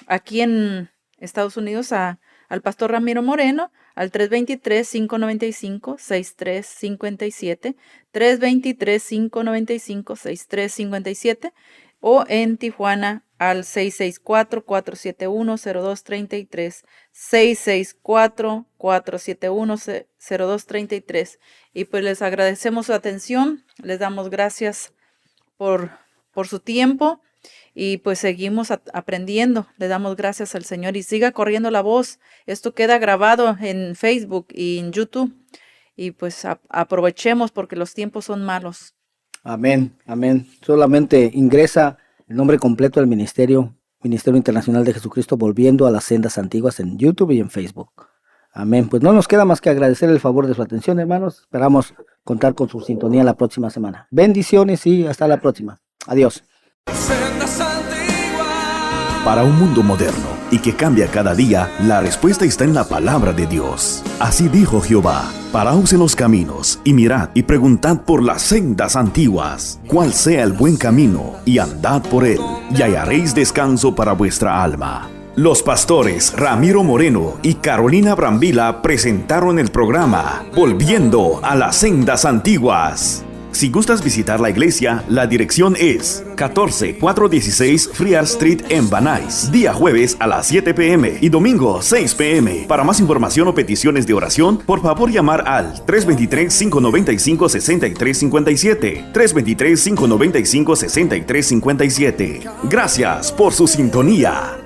aquí en Estados Unidos al pastor Ramiro Moreno al 323-595-6357, 323-595-6357 o en Tijuana al 664-471-0233, 664-471-0233. Y pues les agradecemos su atención, les damos gracias por su tiempo y pues seguimos aprendiendo. Le damos gracias al Señor y siga corriendo la voz. Esto queda grabado en Facebook y en YouTube y pues aprovechemos porque los tiempos son malos. Amén, amén. Solamente ingresa el nombre completo del Ministerio Internacional de Jesucristo Volviendo a las Sendas Antiguas en YouTube y en Facebook. Amén. Pues no nos queda más que agradecer el favor de su atención, hermanos. Esperamos contar con su sintonía la próxima semana. Bendiciones y hasta la próxima. Adiós. Sendas antiguas. Para un mundo moderno y que cambia cada día, la respuesta está en la palabra de Dios. Así dijo Jehová: paraos en los caminos y mirad y preguntad por las sendas antiguas, cuál sea el buen camino, y andad por él, y hallaréis descanso para vuestra alma. Los pastores Ramiro Moreno y Carolina Brambila presentaron el programa Volviendo a las Sendas Antiguas. Si gustas visitar la iglesia, la dirección es 14416 Friar Street en Van Nuys, día jueves a las 7 p.m. y domingo 6 p.m. Para más información o peticiones de oración, por favor llamar al 323-595-6357. 323-595-6357. Gracias por su sintonía.